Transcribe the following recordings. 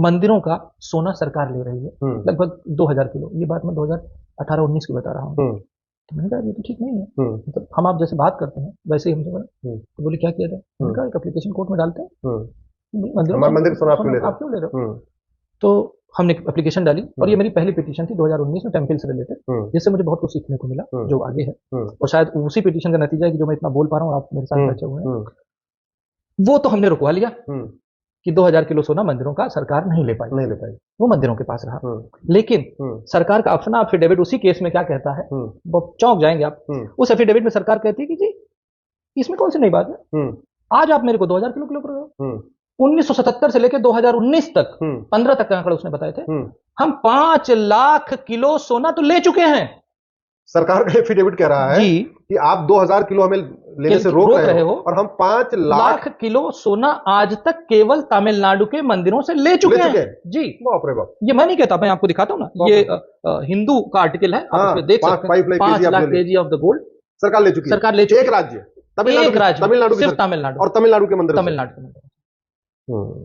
मंदिरों का सोना सरकार ले रही है लगभग 2000 किलो। ये बात मैं 2018-19 की बता रहा हूँ। तो मैंने कहा ये तो ठीक नहीं है। मतलब हम आप जैसे बात करते हैं वैसे ही हमसे बोला। तो बोले क्या किया जाए? मैंने कहा एक एप्लीकेशन कोर्ट में डालते हैं, मंदिर सोना आप क्यों ले रहे हो? तो हमने एप्लीकेशन डाली और ये मेरी पहली पिटीशन थी 2019 में टेम्पल से रिलेटेड, जिससे मुझे बहुत कुछ सीखने को मिला जो आगे है। और शायद उसी पिटीशन का नतीजा है कि जो मैं इतना बोल पा रहा हूँ, आप मेरे साथ बैठे हुए हैं। वो तो हमने रुकवा लिया कि 2000 किलो सोना मंदिरों का सरकार नहीं ले पाई, वो मंदिरों के पास रहा। लेकिन सरकार का अपना एफिडेविट उसी केस में क्या कहता है, वो चौंक जाएंगे आप। उस एफिडेविट में सरकार कहती है कि जी इसमें कौन सी नई बात है, आज आप मेरे को 2000 किलो किलो कर रहे हो। 1977 से लेकर 2019 तक 15 तक के आंकड़े उसने बताए थे, हम 5 लाख किलो सोना तो ले चुके हैं। सरकार का एफिडेविट कह रहा है कि आप 2000 किलो हमें लेने से रोक रहे हो और हम 5 लाख किलो सोना आज तक केवल तमिलनाडु के मंदिरों से ले चुके हैं। जी बाप रे बाप। ये मैं नहीं कहता, मैं आपको दिखाता हूँ ना, ये हिंदू का आर्टिकल है, आप इसमें देख सकते हैं। 5 lakh KG of the gold सरकार ले चुकी है। एक राज्य तमिलनाडु, सिर्फ तमिलनाडु और तमिलनाडु के मंदिर, तमिलनाडु के मंदिर।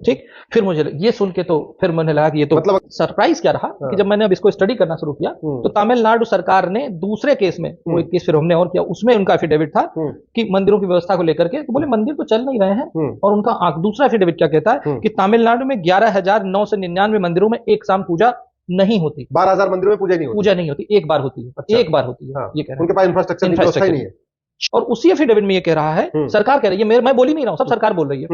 ठीक, फिर मुझे ये सुन के तो फिर मैंने लगा कि ये तो मतलब सरप्राइज क्या रहा कि जब मैंने अब इसको स्टडी करना शुरू किया तो तमिलनाडु सरकार ने दूसरे केस में, वो एक केस फिर हमने और किया, उसमें उनका एफिडेविट था कि मंदिरों की व्यवस्था को लेकर के, तो बोले मंदिर तो चल नहीं रहे हैं। और उनका दूसरा एफिडेविट क्या कहता है कि तमिलनाडु में 11,999 मंदिरों में एक शाम पूजा नहीं होती, 12,000 मंदिरों में पूजा नहीं होती, एक बार होती है, एक बार होती है। ये कह रहे हैं उनके पास इंफ्रास्ट्रक्चर नहीं है। और उसी एफिडेविट में ये कह रहा है, सरकार कह रही है, मैं बोल ही नहीं रहा हूं, सब सरकार बोल रही है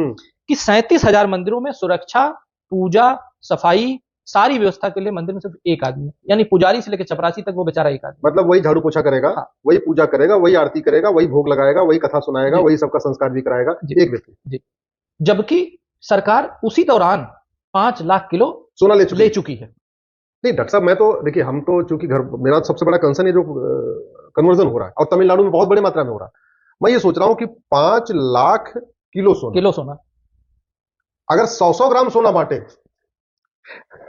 कि 37,000 मंदिरों में सुरक्षा, पूजा, सफाई, सारी व्यवस्था के लिए मंदिर में सिर्फ एक आदमी है, यानी पुजारी से लेकर चपरासी तक वो बेचारा एक आदमी। मतलब वही झाड़ू पोछा करेगा, वही पूजा करेगा, वही आरती करेगा, वही भोग लगाएगा, वही कथा सुनाएगा, वही सबका संस्कार भी कराएगा, एक व्यक्ति। जबकि सरकार उसी दौरान 5 लाख किलो सोना ले चुकी है। नहीं डॉक्टर साहब, मैं तो देखिए, हम तो चूंकि घर, मेरा सबसे बड़ा कंसर्न है जो कन्वर्जन हो रहा है और तमिलनाडु में बहुत बड़ी मात्रा में हो रहा है। मैं ये सोच रहा हूं कि 5 लाख किलो सोना अगर 100 ग्राम सोना बांटे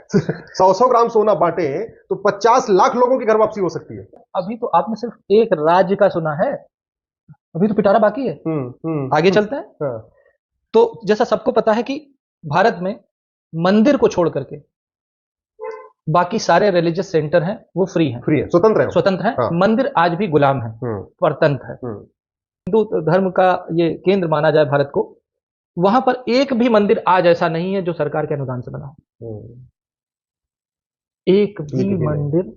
100 ग्राम सोना बांटे तो 50 लाख लोगों की घर वापसी हो सकती है। अभी तो आपने सिर्फ एक राज्य का सुना है, अभी तो पिटारा बाकी है। आगे चलते हैं। तो जैसा सबको पता है कि भारत में मंदिर को छोड़ करके बाकी सारे रिलीजियस सेंटर हैं वो फ्री हैं, स्वतंत्र हैं। मंदिर आज भी गुलाम है, परतंत्र है। हिंदू धर्म का ये केंद्र माना जाए भारत को, वहां पर एक भी मंदिर आज ऐसा नहीं है जो सरकार के अनुदान से बना हो। एक भी मंदिर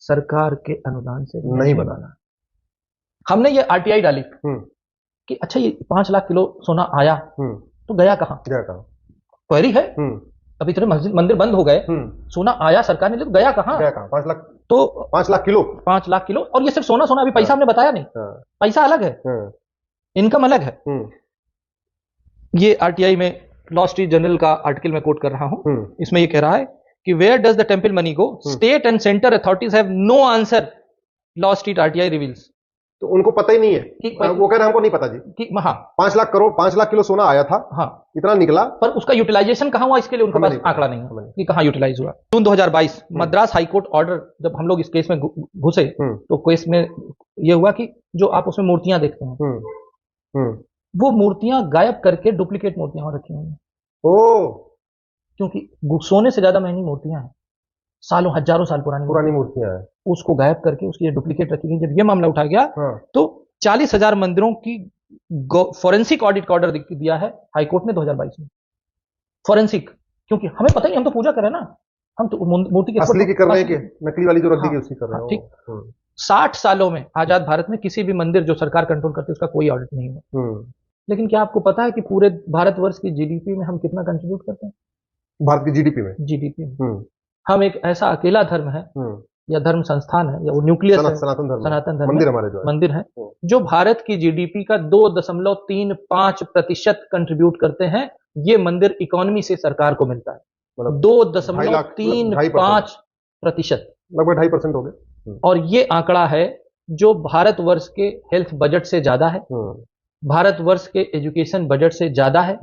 सरकार के अनुदान से नहीं बना। हमने ये आरटीआई डाली कि अच्छा ये 5 लाख किलो सोना आया तो गया कहां? क्वेरी है। अभी इतने मंदिर बंद हो गए, सोना आया सरकार ने, तो गया कहां? 5 लाख, तो 5 लाख किलो। और ये सिर्फ सोना, अभी पैसा हमने बताया नहीं। पैसा अलग है, इनकम अलग है। ये आरटीआई में लॉ स्ट्रीट जर्नल का आर्टिकल में कोट कर रहा हूं। इसमें ये कह रहा है कि where does the temple money go, state and centre authorities have no answer, Law Street RTI reveals. तो उनको पता ही नहीं है कि वो कह रहे हैं हमको नहीं पता जी कि 5 लाख किलो सोना आया था, इतना निकला, पर उसका यूटिलाइजेशन कहां हुआ इसके लिए उनके पास आंकड़ा नहीं है कि कहां यूटिलाइज हुआ। जून 2022 मद्रास हाईकोर्ट ऑर्डर, जब हम लोग इस केस में घुसे तो केस में यह हुआ कि जो आप उसमें मूर्तियां देखते हैं वो मूर्तियां गायब करके डुप्लीकेट मूर्तियां वहां रखी हुई हैं। क्योंकि सोने से ज्यादा महंगी मूर्तियां हैं, सालों हजारों साल पुरानी मूर्तियां हैं, उसको गायब करके उसकी डुप्लीकेट रखी गई। जब ये मामला उठा गया तो 40,000 मंदिरों की फॉरेंसिक ऑडिट का ऑर्डर दिया है हाईकोर्ट ने 2022 में। फॉरेंसिक, क्योंकि हमें पता ही, हम तो पूजा कर रहे हैं ना, हम तो मूर्ति असली की कर रहे हैं कि नकली वाली जो रख दी गई उसकी कर रहे हैं। ठीक, 60 सालों में आजाद भारत में किसी भी मंदिर जो सरकार कंट्रोल करती है उसका कोई ऑडिट नहीं हुआ। लेकिन क्या आपको पता है कि पूरे भारतवर्ष की जीडीपी में हम कितना कंट्रीब्यूट करते हैं? भारत की जीडीपी में हम एक ऐसा अकेला धर्म है या धर्म संस्थान है या वो न्यूक्लियस है, सनातन धर्म मंदिर हमारे जो मंदिर है जो भारत की जीडीपी का 2.35% कंट्रीब्यूट करते हैं। ये मंदिर इकोनॉमी से सरकार को मिलता है, 2.35%, लगभग 2.5% हो गए। और ये आंकड़ा है जो भारतवर्ष के हेल्थ बजट से ज्यादा है, भारतवर्ष के एजुकेशन बजट से ज्यादा है,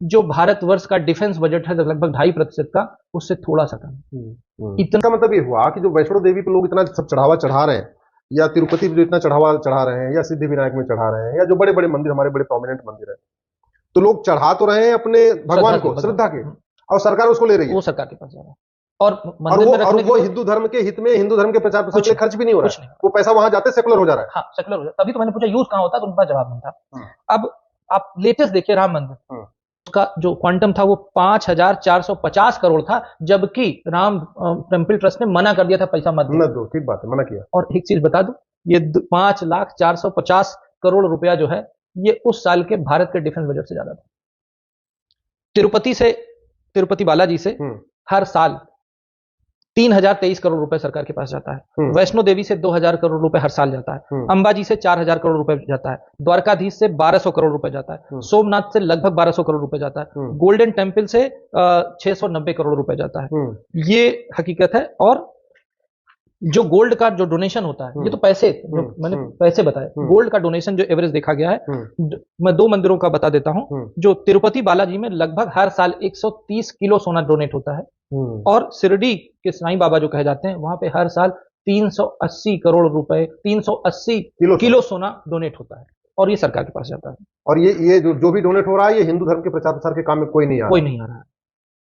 जो भारतवर्ष का डिफेंस बजट है लगभग 2.5% का, उससे थोड़ा सा कम। इतना मतलब ये हुआ कि जो वैष्णो देवी पे लोग इतना सब चढ़ावा चढ़ा रहे हैं, या तिरुपति जो इतना चढ़ावा चढ़ा रहे हैं, या सिद्धिविनायक में चढ़ा रहे हैं, या जो बड़े बड़े मंदिर, हमारे बड़े प्रोमिनेंट मंदिर है, तो लोग चढ़ा तो रहे हैं अपने भगवान को, श्रद्धा के, और सरकार उसको ले रही है, वो सरकार के पास जा रहा है। और वो हिंदू धर्म के हित में, हिंदू धर्म के प्रचार प्रसार के लिए खर्च भी नहीं हो रहा है, वो पैसा वहां जाते सेकुलर हो जा रहा है। हाँ, सेकुलर हो जाता है। तभी तो मैंने पूछा यूज कहाँ होता है, तो उनके पास जवाब नहीं था। अब आप लेटेस्ट देखिए राम मंदिर, उसका जो क्वांटम था वो 5,450 करोड़ था, जबकि राम टेम्पल ट्रस्ट ने मना कर दिया था पैसा मत दो। ठीक बात है, मना किया। और एक चीज बता दूं, ये 5,450 करोड़ रुपया जो है, ये उस साल के भारत के डिफेंस बजट से ज्यादा था। तिरुपति बालाजी से हर साल 3,023 करोड़ रुपए सरकार के पास जाता है। वैष्णो देवी से 2,000 करोड़ रुपए हर साल जाता है। अंबाजी से 4,000 करोड़ रुपए जाता है। द्वारकाधीश से 1,200 करोड़ रुपए जाता है। सोमनाथ से लगभग 1,200 करोड़ रुपए जाता है। गोल्डन टेम्पल से 690 करोड़ रुपए जाता है। ये हकीकत है। और जो गोल्ड का जो डोनेशन होता है, ये तो पैसे, जो मैंने पैसे बताए, गोल्ड का डोनेशन जो एवरेज देखा गया है, मैं 2 मंदिरों का बता देता हूं। जो तिरुपति बालाजी में लगभग हर साल 130 किलो सोना डोनेट होता है, और शिरडी के साईं बाबा जो कहे जाते हैं, वहां पे हर साल 380 करोड़ रुपए, 380 किलो सोना डोनेट होता है, और ये सरकार के पास जाता है। और ये जो भी डोनेट हो रहा है, ये हिंदू धर्म के प्रचार प्रसार के काम में कोई नहीं आ रहा है।